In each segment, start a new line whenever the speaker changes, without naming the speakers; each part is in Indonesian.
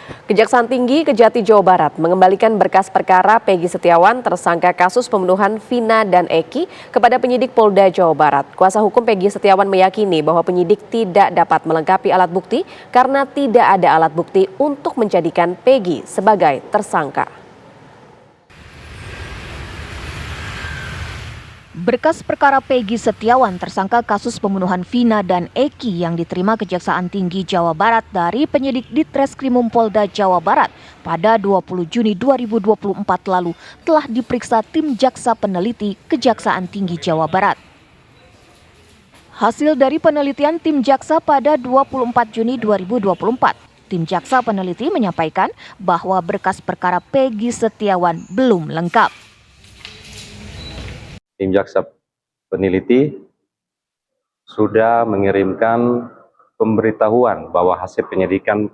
Kejaksaan Tinggi Kejati Jawa Barat mengembalikan berkas perkara Peggy Setiawan tersangka kasus pembunuhan Vina dan Eki kepada penyidik Polda Jawa Barat. Kuasa hukum Peggy Setiawan meyakini bahwa penyidik tidak dapat melengkapi alat bukti karena tidak ada alat bukti untuk menjadikan Peggy sebagai tersangka.
Berkas perkara Peggy Setiawan tersangka kasus pembunuhan Vina dan Eki yang diterima Kejaksaan Tinggi Jawa Barat dari penyidik Ditreskrimum Polda Jawa Barat pada 20 Juni 2024 lalu telah diperiksa tim jaksa peneliti Kejaksaan Tinggi Jawa Barat. Hasil dari penelitian tim jaksa pada 24 Juni 2024, tim jaksa peneliti menyampaikan bahwa berkas perkara Peggy Setiawan belum lengkap.
Tim jaksa peneliti sudah mengirimkan pemberitahuan bahwa hasil penyidikan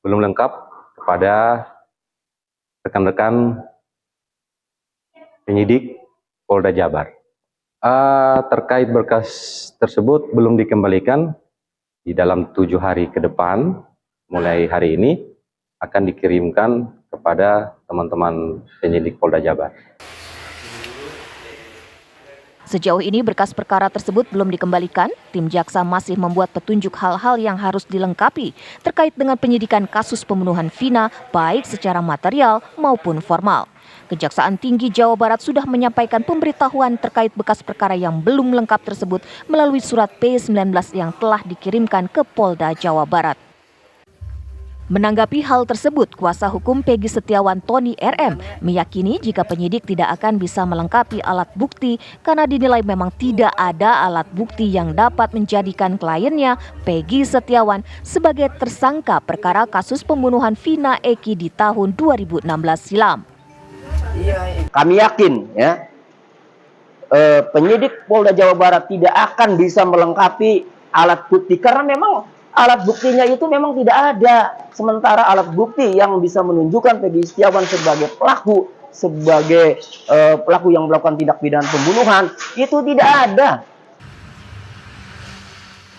belum lengkap kepada rekan-rekan penyidik Polda Jabar. Terkait berkas tersebut belum dikembalikan, di dalam 7 hari ke depan, mulai hari ini akan dikirimkan kepada teman-teman penyidik Polda Jabar.
Sejauh ini berkas perkara tersebut belum dikembalikan, tim jaksa masih membuat petunjuk hal-hal yang harus dilengkapi terkait dengan penyidikan kasus pembunuhan Vina baik secara material maupun formal. Kejaksaan Tinggi Jawa Barat sudah menyampaikan pemberitahuan terkait bekas perkara yang belum lengkap tersebut melalui surat P19 yang telah dikirimkan ke Polda Jawa Barat. Menanggapi hal tersebut, kuasa hukum Peggy Setiawan Tony RM meyakini jika penyidik tidak akan bisa melengkapi alat bukti karena dinilai memang tidak ada alat bukti yang dapat menjadikan kliennya Peggy Setiawan sebagai tersangka perkara kasus pembunuhan Vina Eki di tahun 2016 silam.
Kami yakin ya, penyidik Polda Jawa Barat tidak akan bisa melengkapi alat bukti karena memang alat buktinya itu memang tidak ada. Sementara alat bukti yang bisa menunjukkan Peggy Setiawan sebagai pelaku, sebagai pelaku yang melakukan tindak pidana pembunuhan, itu tidak ada.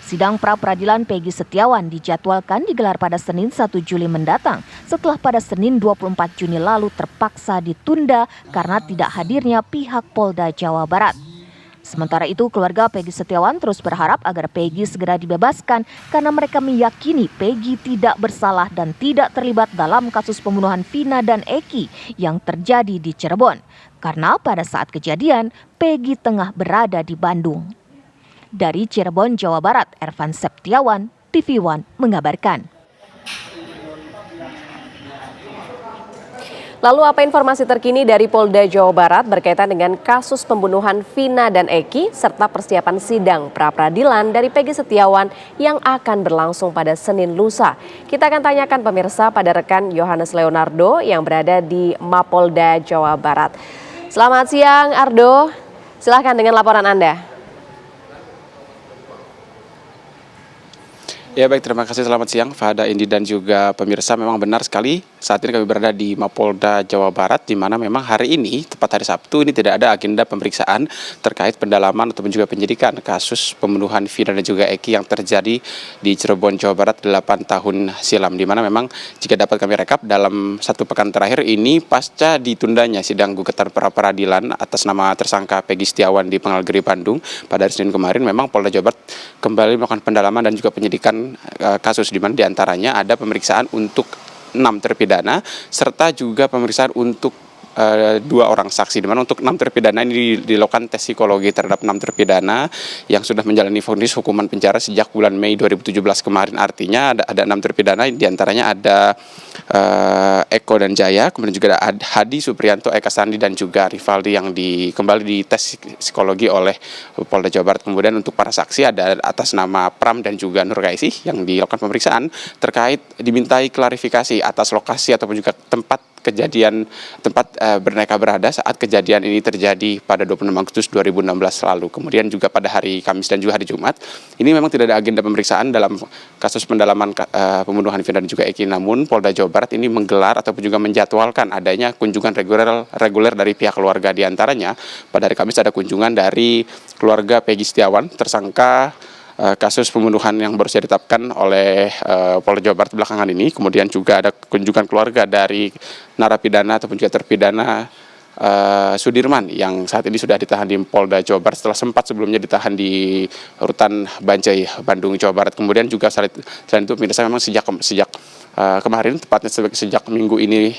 Sidang pra-peradilan Peggy Setiawan dijadwalkan digelar pada Senin 1 Juli mendatang setelah pada Senin 24 Juni lalu terpaksa ditunda karena tidak hadirnya pihak Polda Jawa Barat. Sementara itu, keluarga Peggy Setiawan terus berharap agar Peggy segera dibebaskan karena mereka meyakini Peggy tidak bersalah dan tidak terlibat dalam kasus pembunuhan Vina dan Eki yang terjadi di Cirebon. Karena pada saat kejadian, Peggy tengah berada di Bandung. Dari Cirebon, Jawa Barat, Ervan Septiawan, TV One mengabarkan.
Lalu apa informasi terkini dari Polda Jawa Barat berkaitan dengan kasus pembunuhan Vina dan Eki serta persiapan sidang pra-peradilan dari Peggy Setiawan yang akan berlangsung pada Senin lusa? Kita akan tanyakan pemirsa pada rekan Yohanes Leonardo yang berada di Mapolda Jawa Barat. Selamat siang Ardo, silahkan dengan laporan Anda.
Ya baik, terima kasih. Selamat siang Fahada, Indi dan juga pemirsa. Memang benar sekali saat ini kami berada di Mapolda Jawa Barat, di mana memang hari ini, tepat hari Sabtu, ini tidak ada agenda pemeriksaan terkait pendalaman ataupun juga penyidikan kasus pembunuhan Vina dan juga Eki yang terjadi di Cirebon, Jawa Barat 8 tahun silam. Di mana memang jika dapat kami rekap dalam 1 pekan terakhir ini pasca ditundanya sidang gugatan pra-peradilan atas nama tersangka Peggy Setiawan di Pengadilan Negeri Bandung pada hari Senin kemarin, memang Polda Jawa Barat kembali melakukan pendalaman dan juga penyidikan kasus di mana diantaranya ada pemeriksaan untuk 6 terpidana serta juga pemeriksaan untuk 2 orang saksi, di mana untuk 6 terpidana ini dilakukan tes psikologi terhadap 6 terpidana yang sudah menjalani vonis hukuman penjara sejak bulan Mei 2017 kemarin. Artinya ada 6 terpidana, diantaranya ada Eko dan Jaya, kemudian juga ada Hadi, Supriyanto, Eka Sandi dan juga Rivaldi yang kembali dites psikologi oleh Polda Jawa Barat. Kemudian untuk para saksi ada atas nama Pram dan juga Nur Gaisih yang dilakukan pemeriksaan terkait dimintai klarifikasi atas lokasi ataupun juga tempat kejadian, tempat mereka berada saat kejadian ini terjadi pada 26 Agustus 2016 lalu. Kemudian juga pada hari Kamis dan juga hari Jumat, ini memang tidak ada agenda pemeriksaan dalam kasus pendalaman pembunuhan Vina dan juga Eki. Namun Polda Jawa Barat ini menggelar ataupun juga menjadwalkan adanya kunjungan reguler dari pihak keluarga. Di antaranya pada hari Kamis ada kunjungan dari keluarga Peggy Setiawan, tersangka kasus pembunuhan yang baru saja ditetapkan oleh Polda Jawa Barat belakangan ini. Kemudian juga ada kunjungan keluarga dari narapidana ataupun juga terpidana Sudirman yang saat ini sudah ditahan di Polda Jawa Barat setelah sempat sebelumnya ditahan di rutan Banjai, Bandung, Jawa Barat. Kemudian juga selain itu pemirsa memang sejak kemarin, tepatnya sejak minggu ini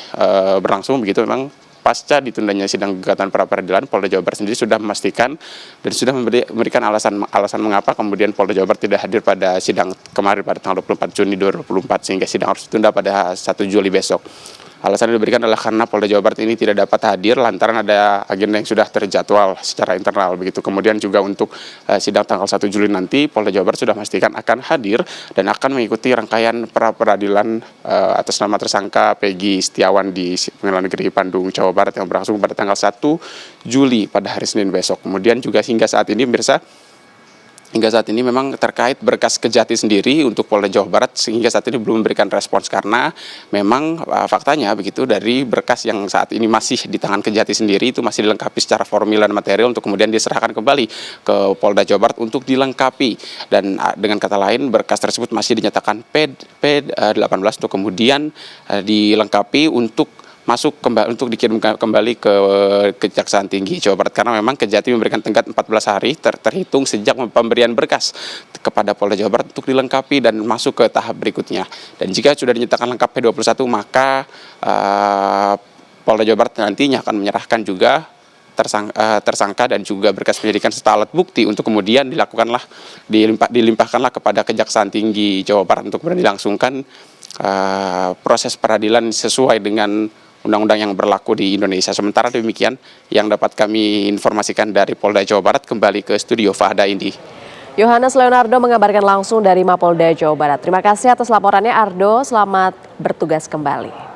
berlangsung begitu, memang pasca ditundanya sidang gugatan pra peradilan, Polda Jawa Barat sendiri sudah memastikan dan sudah memberikan alasan mengapa kemudian Polda Jawa Barat tidak hadir pada sidang kemarin pada tanggal 24 Juni 2024 sehingga sidang harus ditunda pada 1 Juli besok. Alasan yang diberikan adalah karena Polda Jawa Barat ini tidak dapat hadir lantaran ada agenda yang sudah terjadwal secara internal begitu. Kemudian juga untuk sidang tanggal 1 Juli nanti Polda Jawa Barat sudah memastikan akan hadir dan akan mengikuti rangkaian pra peradilan atas nama tersangka Peggy Setiawan di Pengadilan Negeri Bandung, Jawa Barat yang berlangsung pada tanggal 1 Juli pada hari Senin besok. Kemudian juga hingga saat ini memang terkait berkas Kejati sendiri untuk Polda Jawa Barat sehingga saat ini belum memberikan respons karena memang faktanya begitu dari berkas yang saat ini masih di tangan Kejati sendiri itu masih dilengkapi secara formil dan material untuk kemudian diserahkan kembali ke Polda Jawa Barat untuk dilengkapi, dan dengan kata lain berkas tersebut masih dinyatakan P18 untuk kemudian dilengkapi untuk masuk kembali untuk dikirimkan kembali ke Kejaksaan Tinggi Jawa Barat karena memang Kejati memberikan tenggat 14 hari terhitung sejak pemberian berkas kepada Polda Jawa Barat untuk dilengkapi dan masuk ke tahap berikutnya. Dan jika sudah dinyatakan lengkap P21 maka Polda Jawa Barat nantinya akan menyerahkan juga tersangka dan juga berkas penyidikan serta alat bukti untuk kemudian dilimpahkanlah kepada Kejaksaan Tinggi Jawa Barat untuk kemudian dilangsungkan proses peradilan sesuai dengan undang-undang yang berlaku di Indonesia. Sementara demikian yang dapat kami informasikan dari Polda Jawa Barat. Kembali ke studio Fahda Indi.
Yohanes Leonardo mengabarkan langsung dari Mapolda Jawa Barat. Terima kasih atas laporannya Ardo, selamat bertugas kembali.